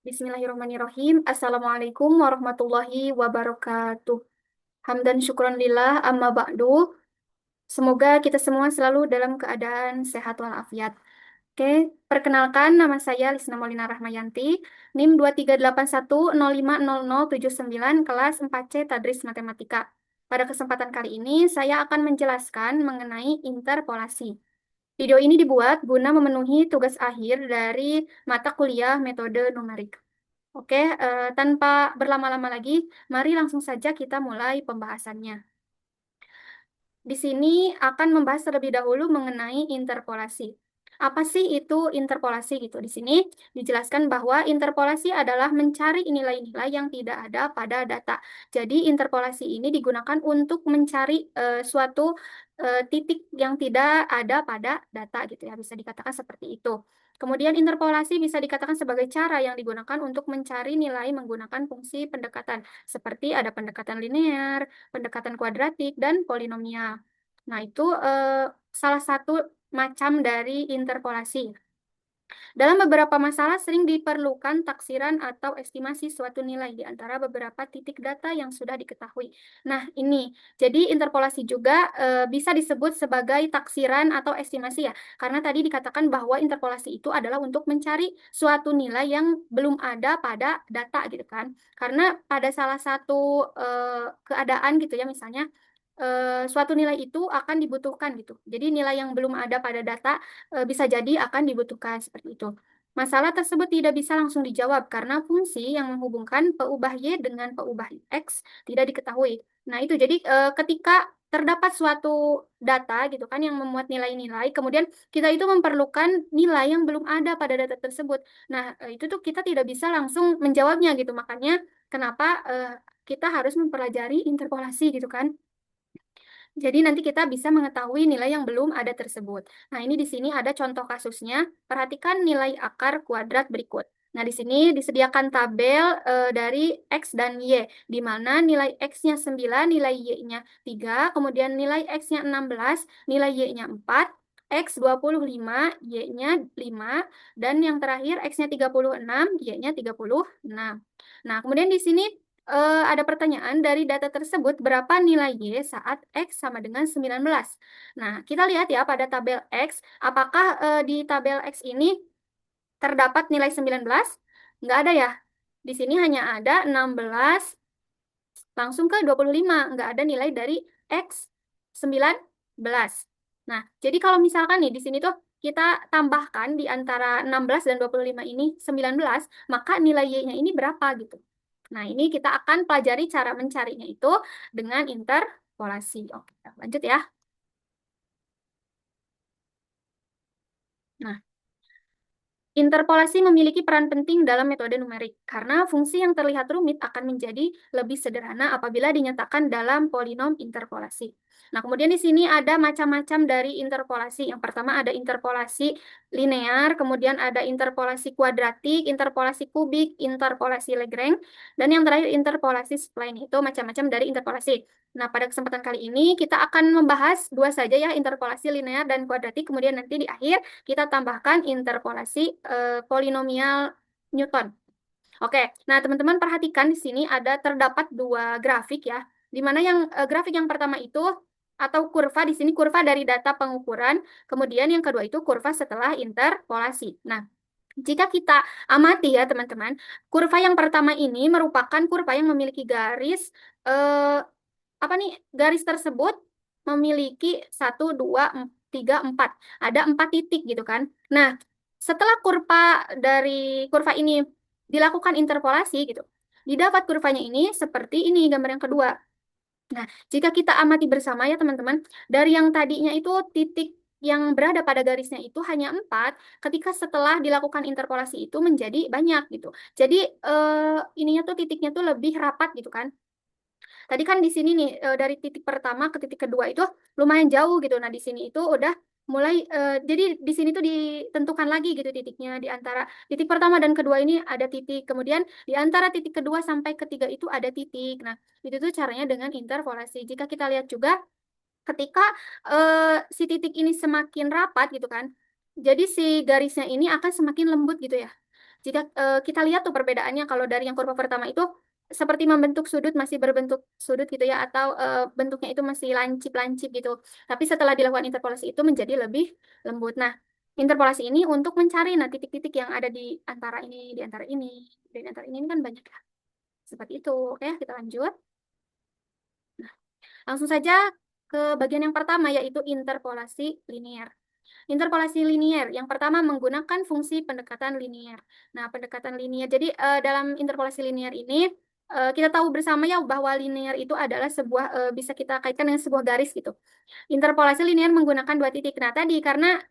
Bismillahirrahmanirrahim. Assalamualaikum warahmatullahi wabarakatuh. Hamdan syukron lillah amma ba'du. Semoga kita semua selalu dalam keadaan sehat walafiat. Oke, perkenalkan nama saya Lisna Maulina Rahmayanti, NIM 2381050079, kelas 4C Tadris Matematika. Pada kesempatan kali ini, saya akan menjelaskan mengenai interpolasi. Video ini dibuat guna memenuhi tugas akhir dari mata kuliah metode numerik. Oke, tanpa berlama-lama lagi, mari langsung saja kita mulai pembahasannya. Di sini akan membahas terlebih dahulu mengenai interpolasi. Apa sih itu interpolasi gitu? Di sini dijelaskan bahwa interpolasi adalah mencari nilai-nilai yang tidak ada pada data. Jadi interpolasi ini digunakan untuk mencari suatu titik yang tidak ada pada data gitu ya, bisa dikatakan seperti itu. Kemudian interpolasi bisa dikatakan sebagai cara yang digunakan untuk mencari nilai menggunakan fungsi pendekatan, seperti ada pendekatan linear, pendekatan kuadratik, dan polinomial. Nah, itu salah satu macam dari interpolasi. Dalam beberapa masalah sering diperlukan taksiran atau estimasi suatu nilai di antara beberapa titik data yang sudah diketahui. Nah, ini. Jadi interpolasi juga bisa disebut sebagai taksiran atau estimasi ya. Karena tadi dikatakan bahwa interpolasi itu adalah untuk mencari suatu nilai yang belum ada pada data gitu kan. Karena pada salah satu keadaan gitu ya, misalnya suatu nilai itu akan dibutuhkan gitu. Jadi nilai yang belum ada pada data bisa jadi akan dibutuhkan seperti itu. Masalah tersebut tidak bisa langsung dijawab karena fungsi yang menghubungkan peubah Y dengan peubah X tidak diketahui. Nah, itu jadi ketika terdapat suatu data gitu kan yang memuat nilai-nilai, kemudian kita itu memerlukan nilai yang belum ada pada data tersebut. Nah, itu tuh kita tidak bisa langsung menjawabnya gitu. Makanya kenapa kita harus mempelajari interpolasi gitu kan. Jadi nanti kita bisa mengetahui nilai yang belum ada tersebut. Nah, ini di sini ada contoh kasusnya. Perhatikan nilai akar kuadrat berikut. Nah, di sini disediakan tabel dari X dan Y, di mana nilai X-nya 9, nilai Y-nya 3, kemudian nilai X-nya 16, nilai Y-nya 4, X 25, Y-nya 5, dan yang terakhir X-nya 36, Y-nya 36. Nah, kemudian di sini ada pertanyaan dari data tersebut berapa nilai Y saat X sama dengan 19. Nah, kita lihat ya pada tabel X, apakah di tabel X ini terdapat nilai 19? Nggak ada ya. Di sini hanya ada 16 langsung ke 25, nggak ada nilai dari X 19. Nah, jadi kalau misalkan nih di sini tuh kita tambahkan di antara 16 dan 25 ini 19, maka nilai Y-nya ini berapa gitu. Nah, ini kita akan pelajari cara mencarinya itu dengan interpolasi. Oke, lanjut ya. Nah, interpolasi memiliki peran penting dalam metode numerik, karena fungsi yang terlihat rumit akan menjadi lebih sederhana apabila dinyatakan dalam polinom interpolasi. Nah, kemudian di sini ada macam-macam dari interpolasi. Yang pertama ada interpolasi linear, kemudian ada interpolasi kuadratik, interpolasi kubik, interpolasi Lagrange, dan yang terakhir interpolasi spline. Itu macam-macam dari interpolasi. Nah, pada kesempatan kali ini kita akan membahas dua saja ya, interpolasi linear dan kuadratik, kemudian nanti di akhir kita tambahkan interpolasi polinomial Newton. Oke, nah teman-teman perhatikan di sini ada terdapat dua grafik ya, di mana yang grafik yang pertama itu atau kurva di sini kurva dari data pengukuran, kemudian yang kedua itu kurva setelah interpolasi. Nah, jika kita amati ya teman-teman, kurva yang pertama ini merupakan kurva yang memiliki garis apa nih garis tersebut memiliki 1, 2, 3, 4. Ada 4 titik gitu kan. Nah, setelah kurva dari kurva ini dilakukan interpolasi gitu, didapat kurvanya ini seperti ini gambar yang kedua. Nah, jika kita amati bersama ya teman-teman, dari yang tadinya itu titik yang berada pada garisnya itu hanya 4, ketika setelah dilakukan interpolasi itu menjadi banyak gitu. Jadi ininya tuh titiknya tuh lebih rapat gitu kan. Tadi kan di sini nih dari titik pertama ke titik kedua itu lumayan jauh gitu. Nah, di sini itu udah mulai jadi di sini tuh ditentukan lagi gitu titiknya di antara titik pertama dan kedua ini ada titik. Kemudian di antara titik kedua sampai ketiga itu ada titik. Nah, itu tuh caranya dengan interpolasi. Jika kita lihat juga ketika si titik ini semakin rapat gitu kan. Jadi si garisnya ini akan semakin lembut gitu ya. Jika kita lihat tuh perbedaannya, kalau dari yang kurva pertama itu seperti membentuk sudut, masih berbentuk sudut gitu ya, atau bentuknya itu masih lancip-lancip gitu. Tapi setelah dilakukan interpolasi itu menjadi lebih lembut. Nah, interpolasi ini untuk mencari nah titik-titik yang ada di antara ini, di antara ini, di antara ini kan banyak ya. Seperti itu. Oke, kita lanjut. Langsung saja ke bagian yang pertama, yaitu interpolasi linear. Interpolasi linear yang pertama menggunakan fungsi pendekatan linear. Nah, pendekatan linear. Jadi dalam interpolasi linear ini kita tahu bersama ya bahwa linear itu adalah sebuah bisa kita kaitkan dengan sebuah garis gitu. Interpolasi linear menggunakan dua titik. Nah, tadi karena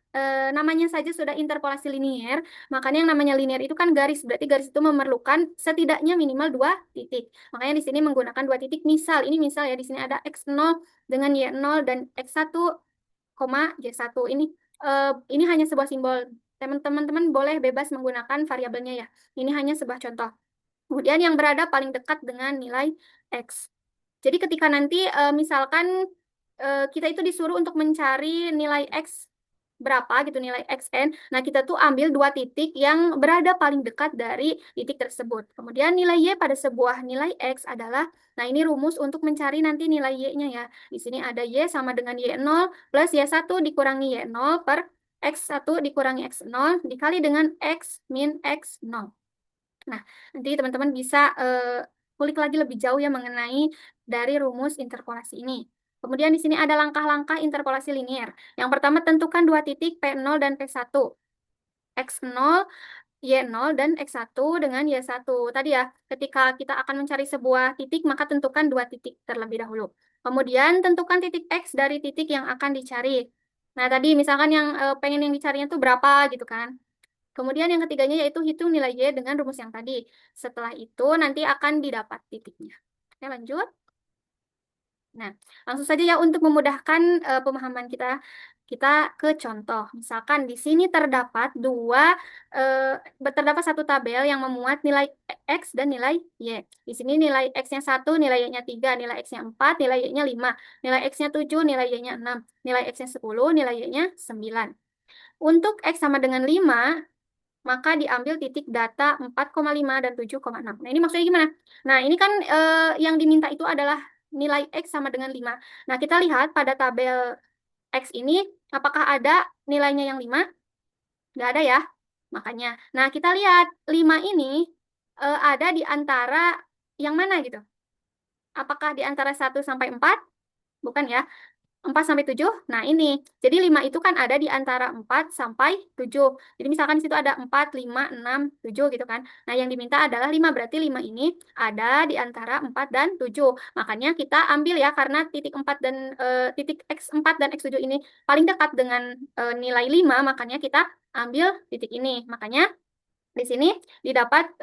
namanya saja sudah interpolasi linear, makanya yang namanya linear itu kan garis. Berarti garis itu memerlukan setidaknya minimal dua titik. Makanya di sini menggunakan dua titik. Misal, ini misal ya, di sini ada x0 dengan y0 dan x1, y1. Ini hanya sebuah simbol. Teman-teman boleh bebas menggunakan variabelnya ya. Ini hanya sebuah contoh. Kemudian yang berada paling dekat dengan nilai x. Jadi ketika nanti misalkan kita itu disuruh untuk mencari nilai x berapa gitu, nilai xn. Nah, kita tuh ambil dua titik yang berada paling dekat dari titik tersebut. Kemudian nilai y pada sebuah nilai x adalah, nah ini rumus untuk mencari nanti nilai y-nya ya. Di sini ada y sama dengan y0 plus y1 dikurangi y0 per x1 dikurangi x0 dikali dengan x min x0. Nah, nanti teman-teman bisa kulik lagi lebih jauh ya mengenai dari rumus interpolasi ini. Kemudian di sini ada langkah-langkah interpolasi linear. Yang pertama, tentukan dua titik P0 dan P1. X0, Y0, dan X1 dengan Y1. Tadi ya, ketika kita akan mencari sebuah titik, maka tentukan dua titik terlebih dahulu. Kemudian tentukan titik X dari titik yang akan dicari. Nah, tadi misalkan yang pengen yang dicarinya itu berapa gitu kan. Kemudian yang ketiganya yaitu hitung nilai Y dengan rumus yang tadi. Setelah itu nanti akan didapat titiknya. Oke, lanjut. Nah, langsung saja ya untuk memudahkan pemahaman kita, kita ke contoh. Misalkan di sini terdapat satu tabel yang memuat nilai X dan nilai Y. Di sini nilai X-nya 1, nilai Y-nya 3, nilai X-nya 4, nilai Y-nya 5, nilai X-nya 7, nilai Y-nya 6, nilai X-nya 10, nilai Y-nya 9. Untuk X sama dengan 5, maka diambil titik data 4,5 dan 7,6. Nah, ini maksudnya gimana? Nah, ini kan yang diminta itu adalah nilai X sama dengan 5. Nah, kita lihat pada tabel X ini, apakah ada nilainya yang 5? Nggak ada ya. Makanya. Nah, kita lihat 5 ini ada di antara yang mana gitu? Apakah di antara 1 sampai 4? Bukan ya. 4 sampai 7. Nah, ini. Jadi 5 itu kan ada di antara 4 sampai 7. Jadi misalkan di situ ada 4, 5, 6, 7 gitu kan. Nah, yang diminta adalah 5. Berarti 5 ini ada di antara 4 dan 7. Makanya kita ambil ya, karena titik 4 dan titik X4 dan X7 ini paling dekat dengan nilai 5, makanya kita ambil titik ini. Makanya di sini didapat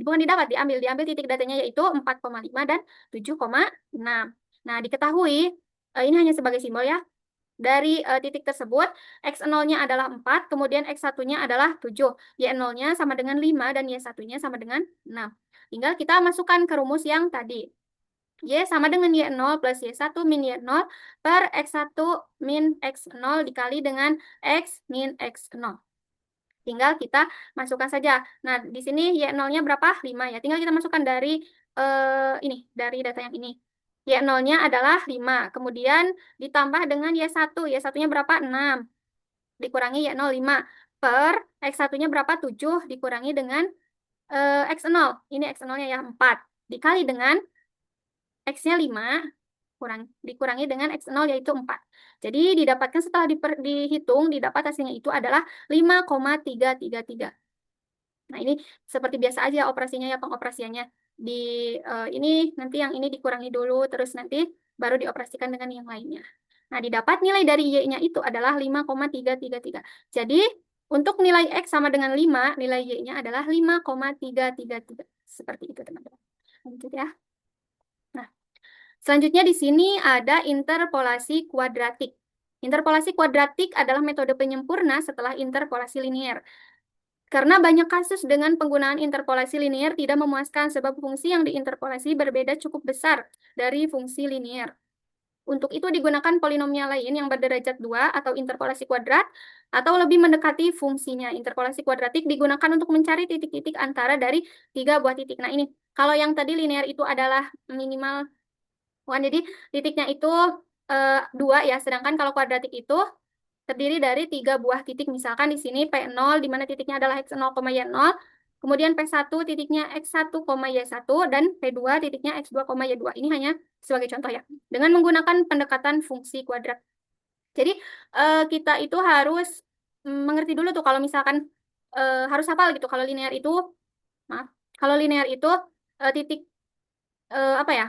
bukan diambil titik datanya yaitu 4,5 dan 7,6. Nah, diketahui ini hanya sebagai simbol ya. Dari titik tersebut, X0-nya adalah 4, kemudian X1-nya adalah 7. Y0-nya sama dengan 5 dan Y1-nya sama dengan 6. Tinggal kita masukkan ke rumus yang tadi. Y sama dengan Y0 plus Y1 min Y0 per X1 min X0 dikali dengan X min X0. Tinggal kita masukkan saja. Nah, di sini Y0-nya berapa? 5 ya. Tinggal kita masukkan dari dari data yang ini. Y0-nya adalah 5. Kemudian ditambah dengan Y1. Y1-nya berapa? 6. Dikurangi Y0 5. Per X1-nya berapa? 7. Dikurangi dengan X0. Ini X0-nya ya 4. Dikali dengan X-nya 5. Dikurangi dengan X0 yaitu 4. Jadi didapatkan setelah dihitung, didapat hasilnya itu adalah 5,333. Nah, ini seperti biasa aja operasinya ya, pengoperasiannya. Di ini nanti yang ini dikurangi dulu, terus nanti baru dioperasikan dengan yang lainnya. Nah, didapat nilai dari Y-nya itu adalah 5,333. Jadi, untuk nilai X sama dengan 5, nilai Y-nya adalah 5,333. Seperti itu, teman-teman. Lanjut ya. Nah, selanjutnya di sini ada interpolasi kuadratik. Interpolasi kuadratik adalah metode penyempurna setelah interpolasi linear. Karena banyak kasus dengan penggunaan interpolasi linear tidak memuaskan sebab fungsi yang diinterpolasi berbeda cukup besar dari fungsi linear. Untuk itu digunakan polinomial lain yang berderajat 2 atau interpolasi kuadrat, atau lebih mendekati fungsinya. Interpolasi kuadratik digunakan untuk mencari titik-titik antara dari 3 buah titik. Nah ini, kalau yang tadi linear itu adalah minimal 1, jadi titiknya itu 2 ya, sedangkan kalau kuadratik itu terdiri dari 3 buah titik. Misalkan di sini P0, di mana titiknya adalah X0, Y0. Kemudian P1 titiknya X1, Y1. Dan P2 titiknya X2, Y2. Ini hanya sebagai contoh ya. Dengan menggunakan pendekatan fungsi kuadrat. Jadi kita itu harus mengerti dulu tuh kalau misalkan harus hafal gitu. Kalau linear itu, maaf, kalau linear itu titik apa ya?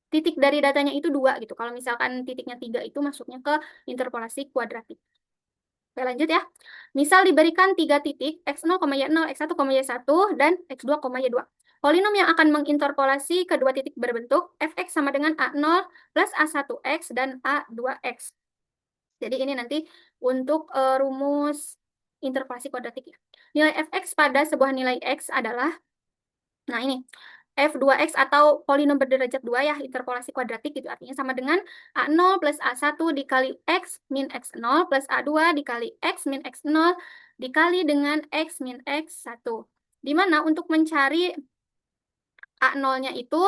Titik dari datanya itu 2 gitu. Kalau misalkan titiknya 3 itu masuknya ke interpolasi kuadratik. Oke, lanjut ya. Misal diberikan 3 titik, X0, Y0, X1, Y1, dan X2, Y2. Polinom yang akan menginterpolasi kedua titik berbentuk fx sama dengan A0 plus A1x dan A2x. Jadi ini nanti untuk rumus interpolasi kuadratik ya. Nilai fx pada sebuah nilai x adalah, nah ini, F2X atau polinom berderajat 2 ya, interpolasi kuadratik gitu. Artinya sama dengan A0 plus A1 dikali X min X0 plus A2 dikali X min X0 dikali dengan X min X1. Dimana untuk mencari A0-nya itu,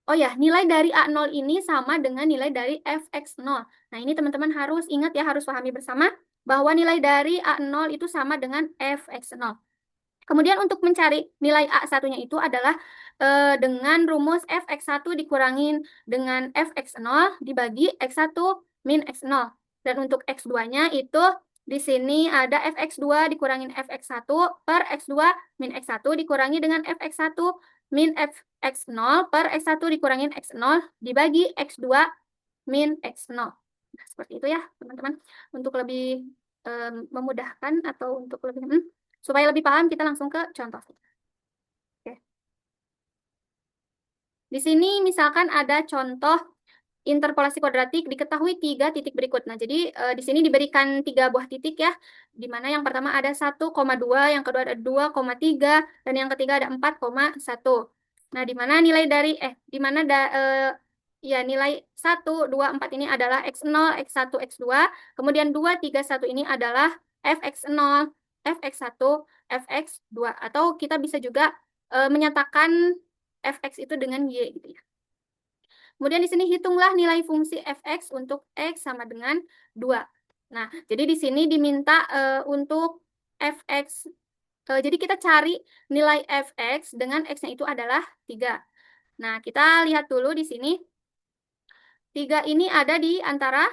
oh ya, nilai dari A0 ini sama dengan nilai dari Fx0. Nah ini teman-teman harus ingat ya, harus pahami bersama bahwa nilai dari A0 itu sama dengan Fx0. Kemudian untuk mencari nilai A1-nya itu adalah dengan rumus Fx1 dikurangin dengan Fx0 dibagi X1 min X0. Dan untuk X2-nya itu di sini ada Fx2 dikurangin Fx1 per X2 min X1 dikurangi dengan Fx1 min Fx0 per X1 dikurangin X0 dibagi X2 min X0. Nah, seperti itu ya teman-teman. Untuk lebih memudahkan atau untuk lebih... supaya lebih paham, kita langsung ke contoh. Oke. Di sini misalkan ada contoh interpolasi kuadratik diketahui 3 titik berikut. Nah, jadi di sini diberikan 3 buah titik ya, di mana yang pertama ada 1,2, yang kedua ada 2,3, dan yang ketiga ada 4,1. Nah, di mana nilai dari, ya nilai 1, 2, 4 ini adalah X0, X1, X2, kemudian 2, 3, 1 ini adalah Fx0, Fx1, Fx2. Atau kita bisa juga menyatakan Fx itu dengan Y gitu ya. Kemudian di sini hitunglah nilai fungsi Fx untuk X sama dengan 2. Nah, jadi di sini diminta untuk Fx, jadi kita cari nilai Fx dengan X-nya itu adalah 3. Nah, kita lihat dulu di sini. 3 ini ada di antara,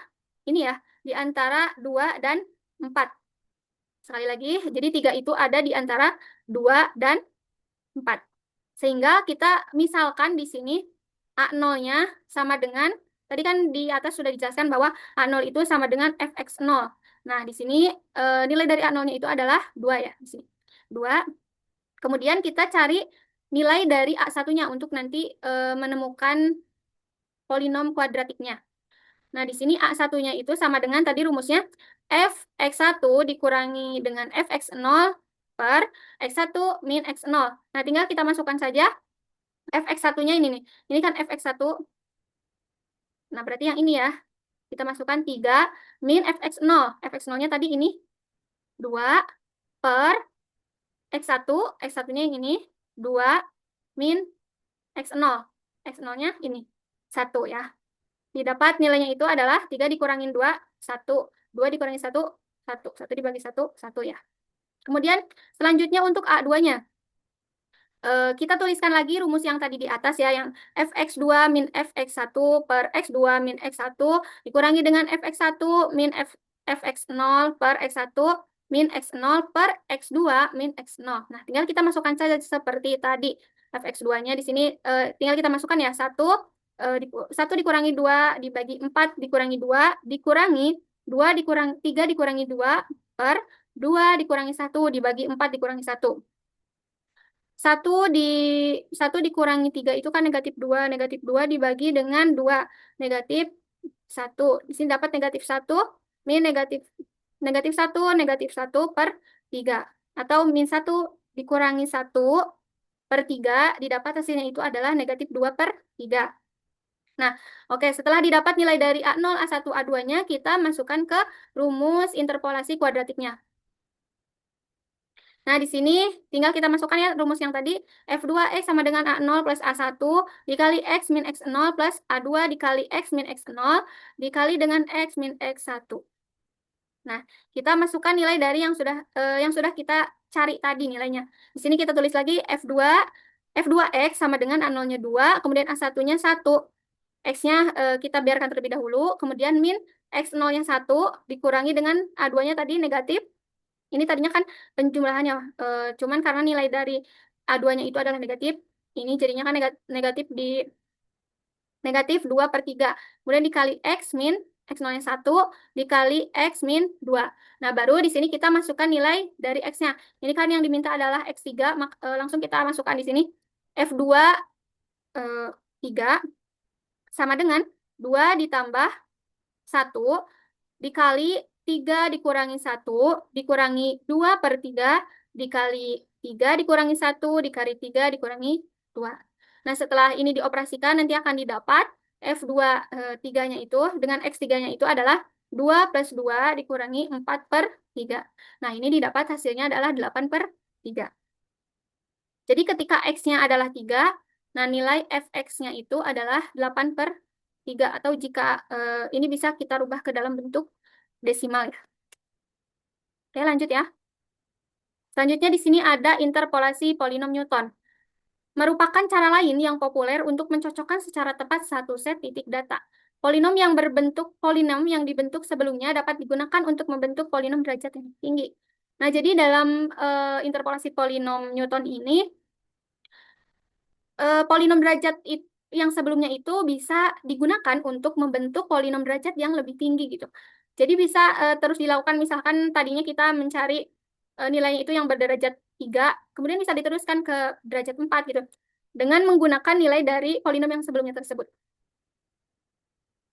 ini ya, di antara 2 dan 4. Sekali lagi, jadi 3 itu ada di antara 2 dan 4. Sehingga kita misalkan di sini A0-nya sama dengan, tadi kan di atas sudah dijelaskan bahwa A0 itu sama dengan Fx0. Nah, di sini nilai dari A0-nya itu adalah 2 ya, di sini. 2. Kemudian kita cari nilai dari A1-nya untuk nanti menemukan polinom kuadratiknya. Nah, di sini A1-nya itu sama dengan tadi rumusnya Fx1 dikurangi dengan Fx0 per X1 min X0. Nah, tinggal kita masukkan saja Fx1-nya ini nih. Ini kan Fx1. Nah, berarti yang ini ya. Kita masukkan 3 min Fx0. Fx0-nya tadi ini 2 per X1. X1-nya yang ini 2 min X0. X0-nya ini 1 ya. Didapat nilainya itu adalah 3 dikurangin 2, 1. 2 dikurangi 1, 1. 1 dibagi 1, 1 ya. Kemudian selanjutnya untuk A2-nya. Kita tuliskan lagi rumus yang tadi di atas ya, yang Fx2 min Fx1 per X2 min X1 dikurangi dengan Fx1 min Fx0 per X1 min X0 per X2 min X0. Nah, tinggal kita masukkan saja seperti tadi. Fx2-nya di sini tinggal kita masukkan ya, 1 dikurangi 2 dibagi 4 dikurangi 2 dikurangi 2 dikurangi 3 dikurangi 2 per 2 dikurangi 1 dibagi 4 dikurangi 1. 1 dikurangi 3 itu kan negatif 2. Negatif 2 dibagi dengan 2. Negatif 1. Di sini dapat negatif 1 min negatif 1, negatif 1 per 3. Atau min 1 dikurangi 1 per 3 didapat hasilnya itu adalah negatif 2 per 3. Nah, oke, setelah didapat nilai dari A0, A1, A2-nya, kita masukkan ke rumus interpolasi kuadratiknya. Nah, di sini tinggal kita masukkan ya rumus yang tadi, F2X sama dengan A0 plus A1 dikali X min X0 plus A2 dikali X min X0 dikali dengan X min X1. Nah, kita masukkan nilai dari yang sudah kita cari tadi nilainya. Di sini kita tulis lagi F2X sama dengan A0-nya 2, kemudian A1-nya 1. X-nya kita biarkan terlebih dahulu, kemudian min X0-nya 1 dikurangi dengan A2-nya tadi negatif. Ini tadinya kan penjumlahannya, cuman karena nilai dari A2-nya itu adalah negatif, ini jadinya kan negatif di negatif 2/3. Kemudian dikali X min X0-nya 1 dikali X min 2. Nah, baru di sini kita masukkan nilai dari X-nya. Ini kan yang diminta adalah X3, langsung kita masukkan di sini. F2 3 sama dengan 2 ditambah 1 dikali 3 dikurangi 1 dikurangi 2/3 dikali 3 dikurangi 1 dikali 3 dikurangi 2. Nah, setelah ini dioperasikan nanti akan didapat F2 3-nya itu dengan X3-nya itu adalah 2 plus 2 dikurangi 4/3. Nah, ini didapat hasilnya adalah 8/3. Jadi ketika X-nya adalah 3, nah nilai Fx-nya itu adalah 8/3, atau jika ini bisa kita rubah ke dalam bentuk desimal ya. Oke, lanjut ya. Selanjutnya di sini ada interpolasi polinom Newton. Merupakan cara lain yang populer untuk mencocokkan secara tepat satu set titik data. Polinom yang dibentuk sebelumnya dapat digunakan untuk membentuk polinom derajat yang tinggi. Nah, jadi dalam interpolasi polinom Newton ini, polinom derajat yang sebelumnya itu bisa digunakan untuk membentuk polinom derajat yang lebih tinggi gitu. Jadi bisa terus dilakukan, misalkan tadinya kita mencari nilainya itu yang berderajat 3, kemudian bisa diteruskan ke derajat 4 gitu, dengan menggunakan nilai dari polinom yang sebelumnya tersebut.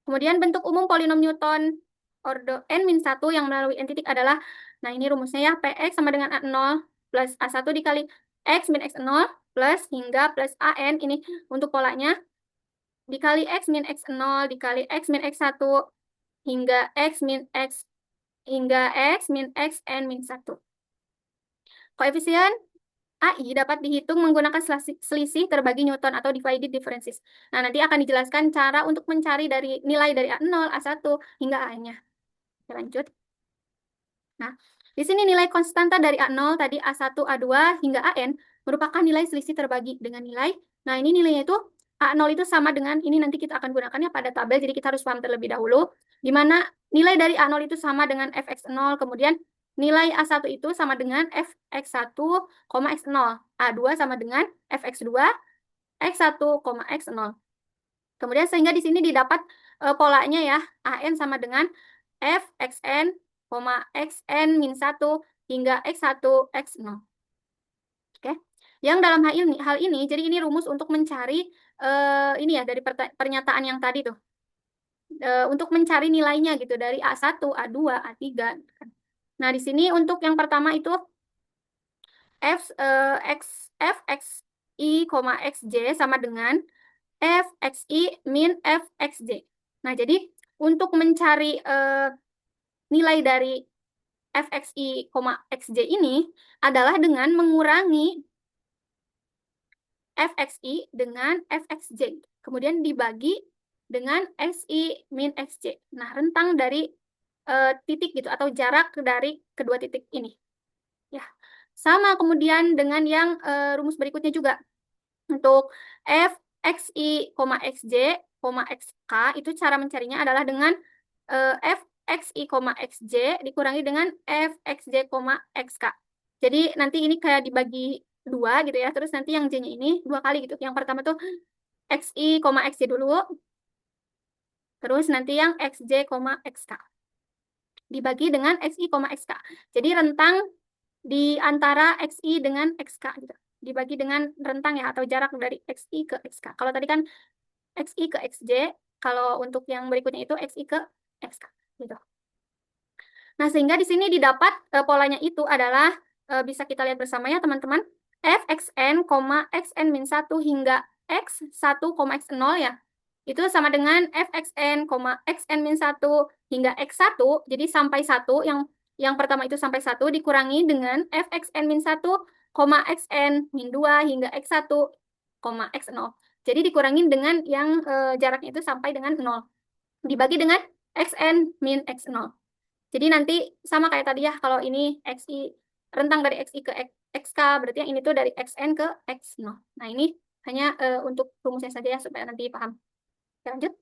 Kemudian bentuk umum polinom Newton order n-1 yang melalui n titik adalah, nah ini rumusnya ya, Px sama dengan A0 plus A1 dikali X min X0 plus hingga plus AN, ini untuk polanya, dikali X min X0 dikali X min X1 hingga X min Xn min 1. Koefisien AI dapat dihitung menggunakan selisih terbagi Newton atau divided differences. Nah, nanti akan dijelaskan cara untuk mencari dari nilai dari A0, A1 hingga AN-nya. Lanjut. Nah, di sini nilai konstanta dari A0 tadi A1, A2 hingga AN merupakan nilai selisih terbagi dengan nilai. Nah, ini nilainya itu A0 itu sama dengan, ini nanti kita akan gunakannya pada tabel, jadi kita harus paham terlebih dahulu, di mana nilai dari A0 itu sama dengan Fx0, kemudian nilai A1 itu sama dengan Fx1, X0, A2 sama dengan Fx2, X1, X0. Kemudian sehingga di sini didapat polanya ya, AN sama dengan Fxn, Xn min 1 hingga X1, X0. Oke. Yang dalam hal ini, jadi ini rumus untuk mencari ini ya dari pernyataan yang tadi tuh. Untuk mencari nilainya gitu dari A1, A2, A3. Nah, di sini untuk yang pertama itu Fxi, Xj sama dengan Fxi min Fxj. Nah, jadi untuk mencari nilai dari Fxi, Xj ini adalah dengan mengurangi Fxi dengan Fxj. Kemudian dibagi dengan Xi min Xj. Nah, rentang dari titik gitu, atau jarak dari kedua titik ini. Ya, sama kemudian dengan yang rumus berikutnya juga. Untuk Fxi, Xj, Xk, itu cara mencarinya adalah dengan Fxi, Xj dikurangi dengan Fxj, Xk. Jadi nanti ini kayak dibagi 2 gitu ya, terus nanti yang J-nya ini 2 kali gitu. Yang pertama tuh Xi, Xj dulu, terus nanti yang Xj, Xk. Dibagi dengan Xi, Xk. Jadi rentang di antara Xi dengan Xk gitu. Dibagi dengan rentang ya, atau jarak dari Xi ke Xk. Kalau tadi kan Xi ke Xj, kalau untuk yang berikutnya itu Xi ke Xk gitu. Nah, sehingga di sini didapat polanya itu adalah bisa kita lihat bersama ya teman-teman. Fxn, Xn min 1 hingga X1, X0 ya. itu sama dengan fxn, xn min 1 hingga x1, jadi sampai 1, yang pertama itu sampai 1 dikurangi dengan fxn min 1, xn min 2 hingga x1, x0. Jadi dikurangin dengan yang jaraknya itu sampai dengan 0. Dibagi dengan xn min x0. Jadi nanti sama kayak tadi ya, kalau ini xi, rentang dari xi ke xk, berarti yang ini tuh dari xn ke x0. Nah, ini hanya untuk rumusnya saja ya, supaya nanti paham. Oke, lanjut.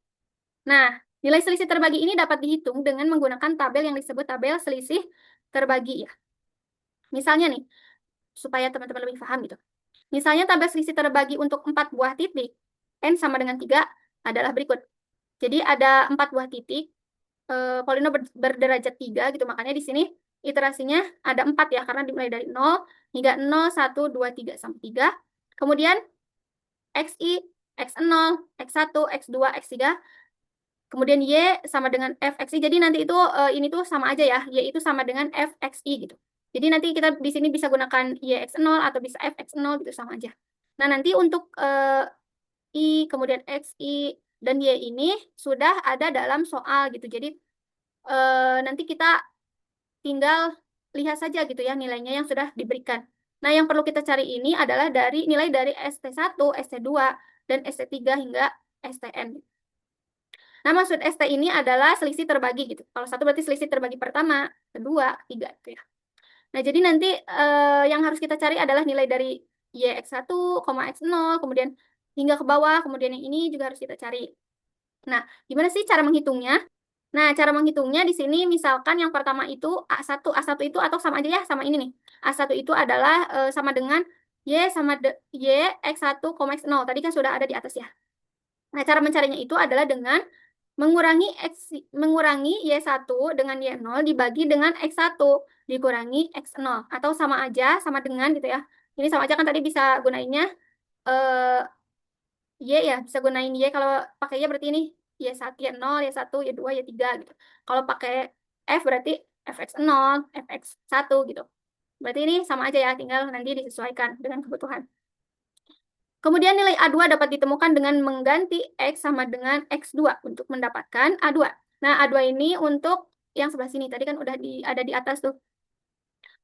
Nah, nilai selisih terbagi ini dapat dihitung dengan menggunakan tabel yang disebut tabel selisih terbagi ya. Misalnya nih, supaya teman-teman lebih paham gitu. Misalnya tabel selisih terbagi untuk 4 buah titik, n sama dengan 3 adalah berikut. Jadi ada 4 buah titik, polinom berderajat 3 gitu, makanya di sini iterasinya ada 4 ya, karena dimulai dari 0 hingga 0, 1, 2, 3 sampai 3. Kemudian xi, x0, x1, x2, x3. Kemudian y sama dengan fxi. Jadi nanti itu ini tuh sama aja ya, y itu sama dengan fxi gitu. Jadi nanti kita di sini bisa gunakan y x0 atau bisa fx0 gitu, sama aja. Nah, nanti untuk i, kemudian xi, dan y ini sudah ada dalam soal gitu. Jadi nanti kita tinggal lihat saja gitu ya nilainya yang sudah diberikan. Nah, yang perlu kita cari ini adalah dari nilai dari ST1, ST2, dan ST3 hingga STN. Nah, maksud ST ini adalah selisih terbagi gitu. Kalau satu berarti selisih terbagi pertama, kedua, ketiga gitu ya. Nah, jadi nanti yang harus kita cari adalah nilai dari YX1, X0, kemudian hingga ke bawah, kemudian yang ini juga harus kita cari. Nah, gimana sih cara menghitungnya? Nah, cara menghitungnya di sini misalkan yang pertama itu A1. A1 itu atau sama aja ya, sama ini nih. A1 itu adalah sama dengan Y sama Y X1, X0. Tadi kan sudah ada di atas ya. Nah, cara mencarinya itu adalah dengan mengurangi Y1 dengan Y0 dibagi dengan X1 dikurangi X0. Atau sama aja, sama dengan gitu ya. Ini sama aja kan, tadi bisa gunainnya Y ya, bisa gunain Y. Kalau pakai Y berarti ini Y1, Y0, Y1, Y2, Y3 gitu. Kalau pakai F berarti fx0, fx1 gitu. Berarti ini sama aja ya, tinggal nanti disesuaikan dengan kebutuhan. Kemudian nilai A2 dapat ditemukan dengan mengganti X sama dengan X2 untuk mendapatkan A2. Nah, A2 ini untuk yang sebelah sini. Tadi kan udah ada di atas tuh.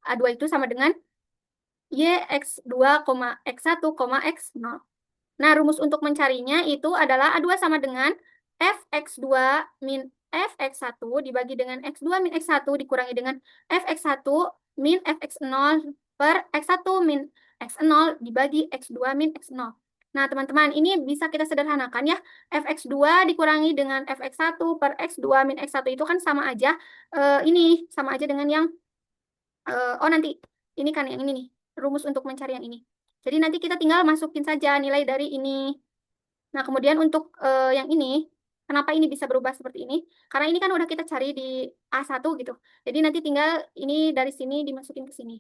A2 itu sama dengan YX2, X1, X0. Nah, rumus untuk mencarinya itu adalah A2 sama dengan Fx2 min Fx1 dibagi dengan X2 min X1 dikurangi dengan Fx1 min Fx0 per X1 min X0 dibagi X2 min X0. Nah, teman-teman, ini bisa kita sederhanakan ya. Fx2 dikurangi dengan Fx1 per X2 min X1 itu kan sama aja. Ini sama aja dengan yang, oh nanti, ini kan yang ini nih. Rumus untuk mencari yang ini. Jadi nanti kita tinggal masukin saja nilai dari ini. Nah, kemudian untuk yang ini, kenapa ini bisa berubah seperti ini? Karena ini kan udah kita cari di A1 gitu. Jadi nanti tinggal ini dari sini dimasukin ke sini.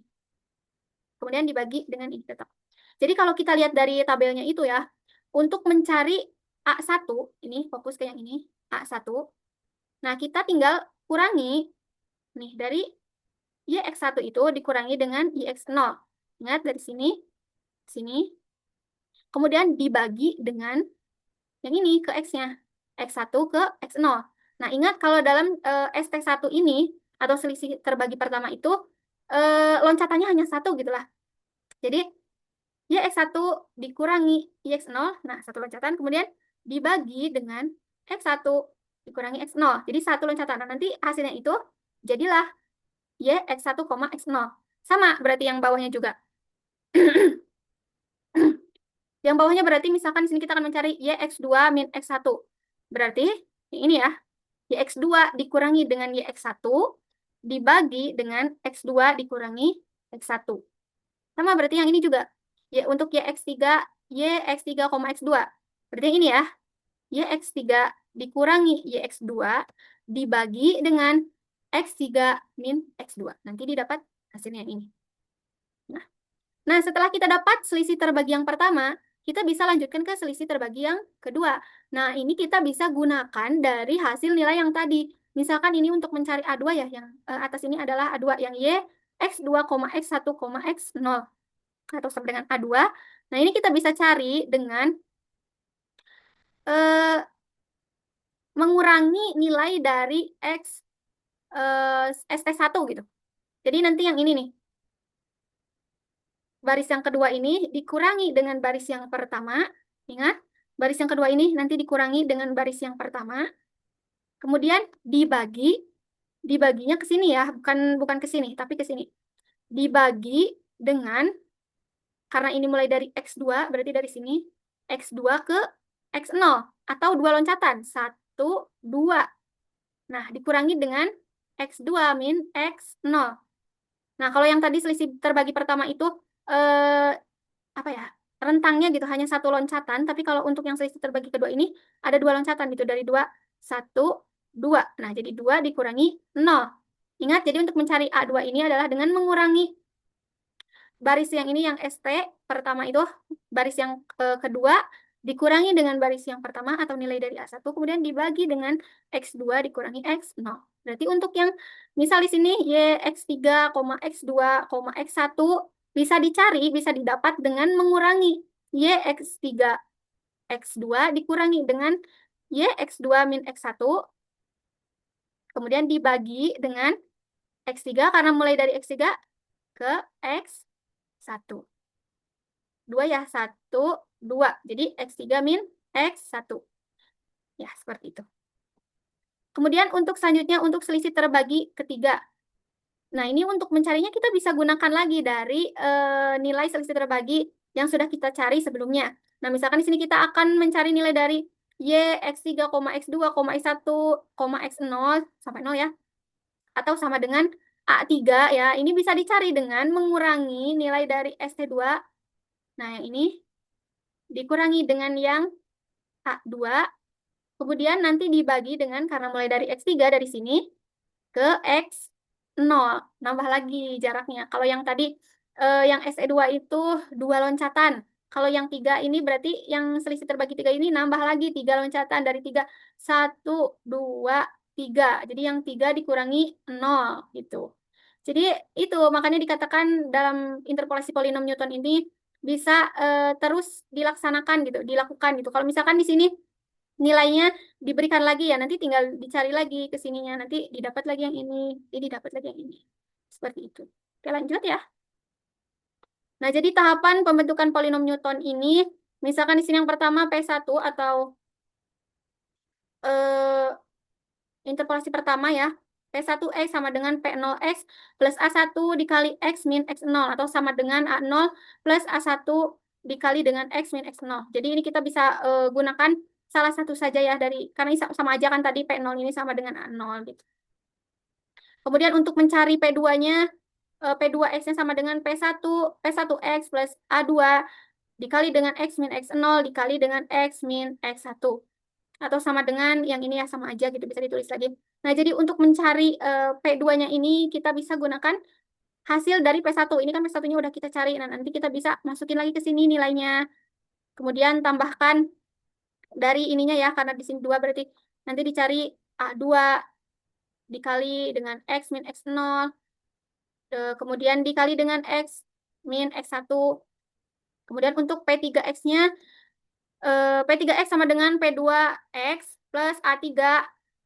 Kemudian dibagi dengan ini tetap. Jadi kalau kita lihat dari tabelnya itu ya, untuk mencari A1, ini fokus ke yang ini, A1. Nah, kita tinggal kurangi nih dari YX1 itu dikurangi dengan YX0. Ingat dari sini, sini. Kemudian dibagi dengan yang ini ke X-nya. X1 ke X0. Nah, ingat kalau dalam ST1 ini, atau selisih terbagi pertama itu, loncatannya hanya 1 gitu lah. Jadi, YX1 dikurangi YX0, nah 1 loncatan, kemudian dibagi dengan X1 dikurangi X0. Jadi 1 loncatan. Nah, nanti hasilnya itu jadilah YX1, X0. Sama berarti yang bawahnya juga. Yang bawahnya berarti misalkan di sini kita akan mencari YX2 min X1. Berarti ini ya, YX2 dikurangi dengan YX1 dibagi dengan X2 dikurangi X1. Sama berarti yang ini juga. Ya, untuk YX3, YX3, X2. Berarti yang ini ya, YX3 dikurangi YX2 dibagi dengan X3 min X2. Nanti didapat hasilnya ini. Nah, setelah kita dapat selisih terbagi yang pertama, kita bisa lanjutkan ke selisih terbagi yang kedua. Nah, ini kita bisa gunakan dari hasil nilai yang tadi. Misalkan ini untuk mencari A2 ya, yang atas ini adalah A2, yang Y, X2, X1, X0. Atau sama dengan A2. Nah, ini kita bisa cari dengan mengurangi nilai dari X ST1 gitu. Jadi nanti yang ini nih, baris yang kedua ini dikurangi dengan baris yang pertama. Ingat, baris yang kedua ini nanti dikurangi dengan baris yang pertama. Kemudian dibaginya ke sini ya, bukan ke sini, tapi ke sini. Dibagi dengan, karena ini mulai dari X2, berarti dari sini, X2 ke X0, atau dua loncatan, 1, 2. Nah, dikurangi dengan X2 min X0. Nah, kalau yang tadi selisih terbagi pertama itu, apa ya, rentangnya gitu, hanya satu loncatan, tapi kalau untuk yang selisih terbagi kedua ini, ada dua loncatan gitu, dari 2, 1, 2. Nah, jadi 2 dikurangi 0. Ingat, jadi untuk mencari A2 ini adalah dengan mengurangi baris yang ini, yang ST pertama itu, baris yang kedua, dikurangi dengan baris yang pertama atau nilai dari A1, kemudian dibagi dengan X2 dikurangi X0. Berarti untuk yang misal di sini Y, X3, X2, X1 bisa dicari, bisa didapat dengan mengurangi Y, X3, X2 dikurangi dengan Y, X2 min X1, kemudian dibagi dengan X3, karena mulai dari X3 ke X1. 2 ya, 1, 2. Jadi X3 min X1. Ya, seperti itu. Kemudian untuk selanjutnya, untuk selisih terbagi ketiga. Nah, ini untuk mencarinya kita bisa gunakan lagi dari nilai selisih terbagi yang sudah kita cari sebelumnya. Nah, misalkan di sini kita akan mencari nilai dari Y, X3, X2, X1, X0, sampai 0 ya. Atau sama dengan A3 ya. Ini bisa dicari dengan mengurangi nilai dari ST2. Nah, yang ini dikurangi dengan yang A2, kemudian nanti dibagi dengan, karena mulai dari X3 dari sini ke X0, nambah lagi jaraknya. Kalau yang tadi yang SE2 itu dua loncatan. Kalau yang 3 ini berarti yang selisih terbagi 3 ini nambah lagi 3 loncatan, dari 3, 1, 2, 3. Jadi yang 3 dikurangi 0 gitu. Jadi itu makanya dikatakan dalam interpolasi polinom Newton ini bisa terus dilaksanakan gitu, dilakukan gitu. Kalau misalkan di sini nilainya diberikan lagi ya, nanti tinggal dicari lagi ke sininya, nanti didapat lagi yang ini, jadi didapat lagi yang ini. Seperti itu. Oke, lanjut ya. Nah, jadi tahapan pembentukan polinom Newton ini, misalkan di sini yang pertama P1 atau eh, interpolasi pertama ya. P1X sama dengan P0X plus A1 dikali X min X0, atau sama dengan A0 plus A1 dikali dengan X min X0. Jadi ini kita bisa gunakan salah satu saja ya, dari, karena sama aja kan tadi P0 ini sama dengan A0 gitu. Kemudian untuk mencari P2-nya, P2X-nya sama dengan P1X plus A2 dikali dengan X min X0 dikali dengan X min X1. Atau sama dengan yang ini ya, sama aja gitu, bisa ditulis lagi. Nah, jadi untuk mencari P2-nya ini kita bisa gunakan hasil dari P1. Ini kan P1-nya udah kita cari. Nah, nanti kita bisa masukin lagi ke sini nilainya. Kemudian tambahkan dari ininya ya, karena di sini 2 berarti nanti dicari A2 dikali dengan X min X0. Kemudian dikali dengan X min X1. Kemudian untuk P3X-nya, P3X sama dengan P2X plus A3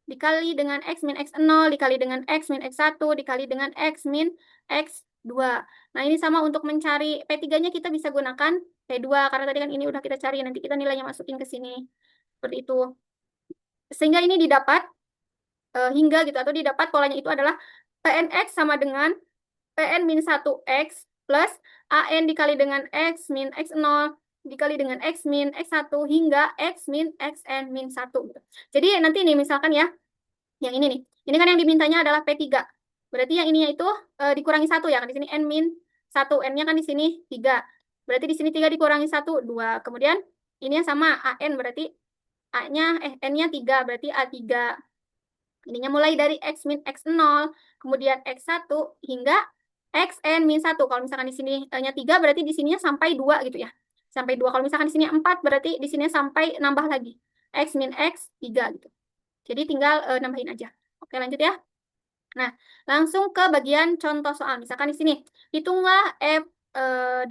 dikali dengan X min X0 dikali dengan X min X1 dikali dengan X min X2. Nah, ini sama untuk mencari P3-nya kita bisa gunakan P2, karena tadi kan ini udah kita cari, nanti kita nilainya masukin ke sini. Seperti itu. Sehingga ini didapat, hingga gitu, atau didapat polanya itu adalah PNX sama dengan PN min 1X plus AN dikali dengan X min X0 dikali dengan X min X1 hingga X min XN min 1. Jadi nanti nih misalkan ya, yang ini nih. Ini kan yang dimintanya adalah P3. Berarti yang ininya itu dikurangi 1 ya. Kan di sini N min 1. N-nya kan di sini 3. Berarti di sini 3 dikurangi 1, 2. Kemudian ini sama AN, berarti N-nya 3. Berarti A3. Ininya mulai dari X min X0, kemudian X1 hingga Xn min 1. Kalau misalkan di sini nya 3, berarti di sininya sampai 2 gitu ya. Sampai 2. Kalau misalkan di sini 4, berarti di sini sampai nambah lagi. X min X 3 gitu. Jadi tinggal nambahin aja. Oke, lanjut ya. Nah, langsung ke bagian contoh soal. Misalkan di sini, hitunglah F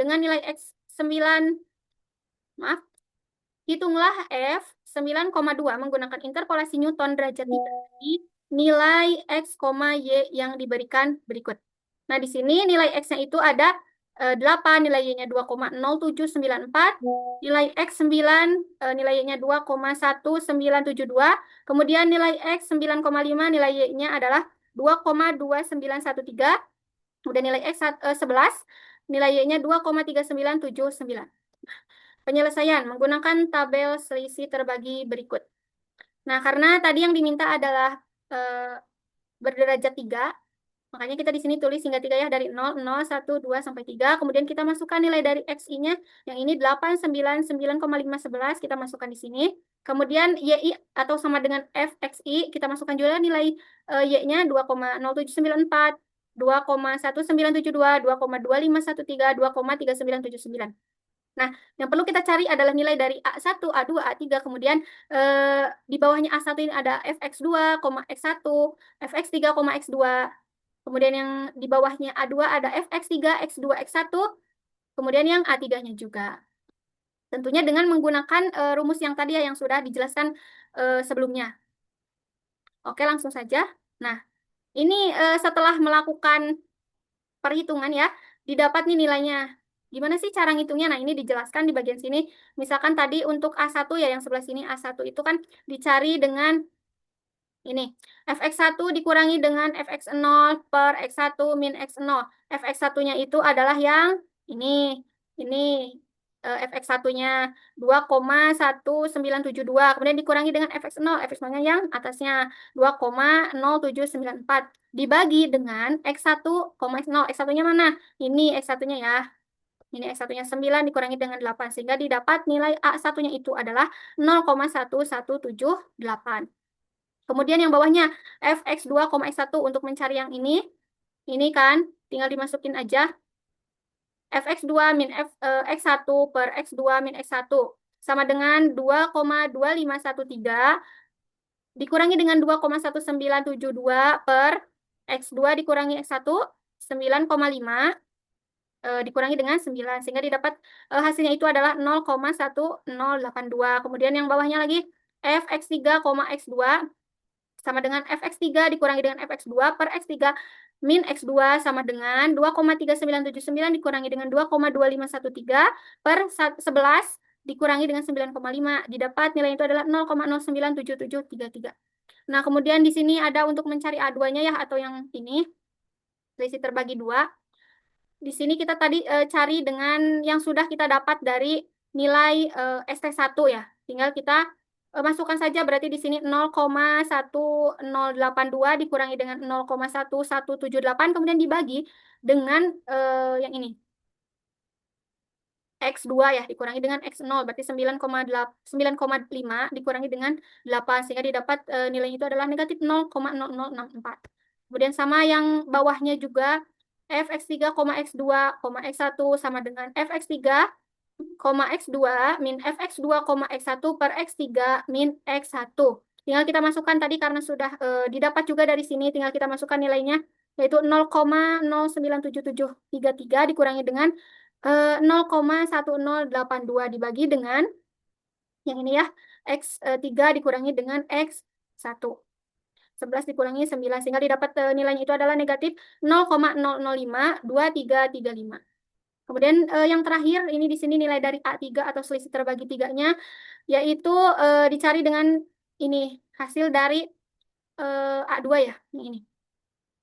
dengan nilai X9, maaf, Hitunglah F 9,2 menggunakan interpolasi Newton derajat 3 di nilai X, Y yang diberikan berikut. Nah, di sini nilai X-nya itu ada 8, nilai Y-nya 2,0794, nilai X 9, nilai Y-nya 2,1972, kemudian nilai X 9,5, nilai Y-nya adalah 2,2913, kemudian nilai X 11, nilai Y-nya 2,3979. Penyelesaian menggunakan tabel selisih terbagi berikut. Nah, karena tadi yang diminta adalah berderajat 3, makanya kita di sini tulis hingga 3 ya, dari 0, 0, 1, 2, sampai 3. Kemudian kita masukkan nilai dari XI-nya, yang ini 899,511, kita masukkan di sini. Kemudian YI atau sama dengan FXI, kita masukkan juga nilai Y-nya 2,0794, 2,1972, 2,2513, 2,3979. Nah, yang perlu kita cari adalah nilai dari A1, A2, A3, kemudian di bawahnya A1 ini ada fx2, x1, fx3, x2, kemudian yang di bawahnya A2 ada fx3, x2, x1, kemudian yang A3-nya juga. Tentunya dengan menggunakan rumus yang tadi ya, yang sudah dijelaskan sebelumnya. Oke, langsung saja. Nah, ini setelah melakukan perhitungan ya, didapat nih nilainya. Gimana sih cara ngitungnya? Nah, ini dijelaskan di bagian sini. Misalkan tadi untuk A1 ya, yang sebelah sini A1 itu kan dicari dengan ini. Fx1 dikurangi dengan Fx0 per X1 min X0. Fx1-nya itu adalah yang ini. Ini Fx1-nya 2,1972. Kemudian dikurangi dengan Fx0. Fx0-nya yang atasnya 2,0794. Dibagi dengan X1, X0. X1-nya mana? Ini X1-nya ya. Ini X1-nya 9 dikurangi dengan 8. Sehingga didapat nilai A1-nya itu adalah 0,1178. Kemudian yang bawahnya Fx2, X1 untuk mencari yang ini. Ini kan tinggal dimasukin aja. Fx2 min X1 per X2 min X1 sama dengan 2,2513 dikurangi dengan 2,1972 per X2 dikurangi X1, 9,5 dikurangi dengan 9. Sehingga didapat hasilnya itu adalah 0,1082. Kemudian yang bawahnya lagi Fx3, X2 sama dengan Fx3 dikurangi dengan Fx2 per X3 min X2 sama dengan 2,3979 dikurangi dengan 2,2513 per 11 dikurangi dengan 9,5. Didapat nilai itu adalah 0,097733. Nah, kemudian di sini ada untuk mencari A2-nya ya, atau yang ini, selisih terbagi 2. Di sini kita tadi cari dengan yang sudah kita dapat dari nilai ST1 ya. Tinggal kita masukkan saja, berarti di sini 0,1082 dikurangi dengan 0,1178, kemudian dibagi dengan yang ini. X2 ya, dikurangi dengan X0, berarti 9,5 dikurangi dengan 8, sehingga didapat nilainya itu adalah negatif 0,0064. Kemudian sama yang bawahnya juga, Fx3, X2, X1 sama dengan Fx3, X2 min Fx2, X1 per X3 min X1. Tinggal kita masukkan tadi karena sudah didapat juga dari sini, tinggal kita masukkan nilainya, yaitu 0,097733 dikurangi dengan 0,1082 dibagi dengan yang ini ya, X3 dikurangi dengan X1. 11 dikurangi 9, sehingga didapat nilainya itu adalah negatif 0,00523335. Kemudian yang terakhir, ini di sini nilai dari A3 atau selisih terbagi 3-nya, yaitu dicari dengan ini, hasil dari A2 ya, ini.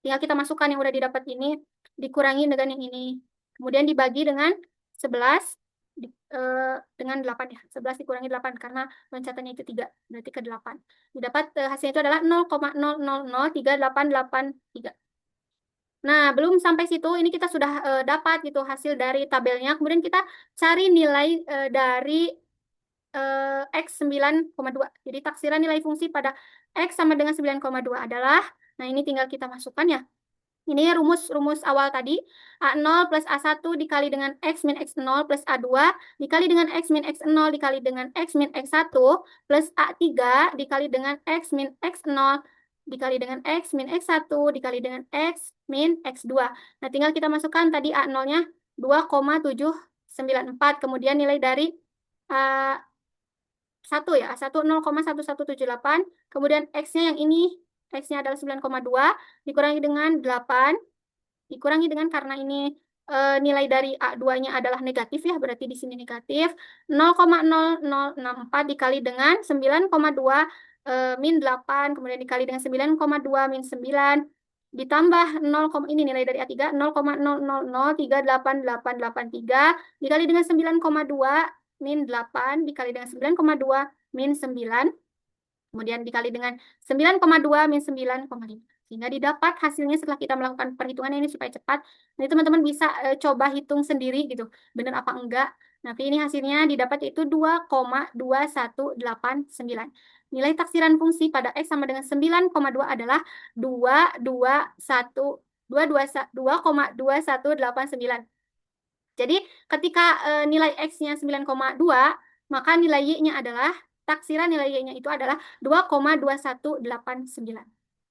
Tinggal kita masukkan yang udah didapat ini, dikurangi dengan yang ini. Kemudian dibagi dengan 11, dengan 8 ya. 11 dikurangi 8, karena loncatannya itu 3, berarti ke 8. Didapat hasilnya itu adalah 0,003883. Nah, belum sampai situ, ini kita sudah dapat gitu hasil dari tabelnya. Kemudian kita cari nilai dari X 9,2. Jadi taksiran nilai fungsi pada X sama dengan 9,2 adalah, nah ini tinggal kita masukkan ya. Ini rumus awal tadi, A0 plus A1 dikali dengan X min X0 plus A2 dikali dengan X min X0 dikali dengan X min X1 plus A3 dikali dengan X min X0 dikali dengan X min X1 dikali dengan X min X2. Nah, tinggal kita masukkan tadi A0-nya 2,794, kemudian nilai dari 1 ya, 0,1178, kemudian X-nya yang ini, X-nya adalah 9,2, dikurangi dengan 8, dikurangi dengan karena ini nilai dari A2-nya adalah negatif ya, berarti di sini negatif, 0,0064 dikali dengan 9,2 min 8, kemudian dikali dengan 9,2 min 9, ditambah 0, ini nilai dari A3, 0,00038883, dikali dengan 9,2 min 8, dikali dengan 9,2 min 9, kemudian dikali dengan 9,2 min 9,5. Sehingga didapat hasilnya setelah kita melakukan perhitungan ini supaya cepat. Nanti teman-teman bisa coba hitung sendiri gitu, benar apa enggak. Nanti ini hasilnya didapat yaitu 2,2189. Nilai taksiran fungsi pada X sama dengan 9,2 adalah 221 2,2189. Jadi ketika nilai X-nya 9,2, maka nilai Y-nya adalah, taksiran nilai Y-nya itu adalah 2,2189.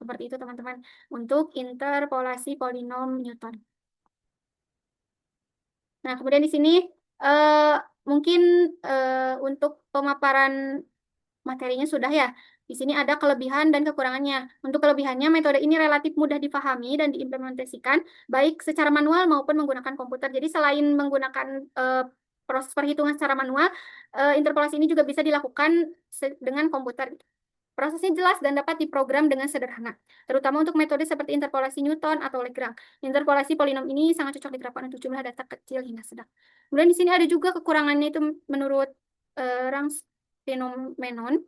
Seperti itu teman-teman, untuk interpolasi polinom Newton. Nah, kemudian di sini mungkin untuk pemaparan materinya sudah ya. Di sini ada kelebihan dan kekurangannya. Untuk kelebihannya, metode ini relatif mudah dipahami dan diimplementasikan baik secara manual maupun menggunakan komputer. Jadi selain menggunakan proses perhitungan secara manual, interpolasi ini juga bisa dilakukan dengan komputer. Prosesnya jelas dan dapat diprogram dengan sederhana, terutama untuk metode seperti interpolasi Newton atau Lagrange. Interpolasi polinom ini sangat cocok diterapkan untuk jumlah data kecil hingga sedang. Kemudian di sini ada juga kekurangannya, itu menurut Rangs Phenomenon.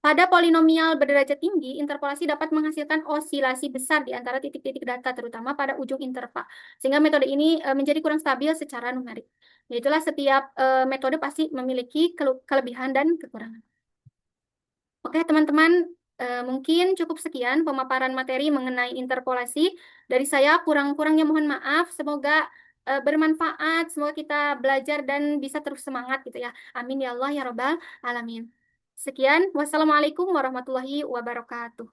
Pada polinomial berderajat tinggi, interpolasi dapat menghasilkan osilasi besar di antara titik-titik data, terutama pada ujung interval. Sehingga metode ini menjadi kurang stabil secara numerik. Yaitulah setiap metode pasti memiliki kelebihan dan kekurangan. Oke, teman-teman, mungkin cukup sekian pemaparan materi mengenai interpolasi. Dari saya kurang-kurangnya mohon maaf. Semoga bermanfaat, semoga kita belajar dan bisa terus semangat gitu ya. Amin ya Allah ya Rabbal Alamin. Sekian, wassalamualaikum warahmatullahi wabarakatuh.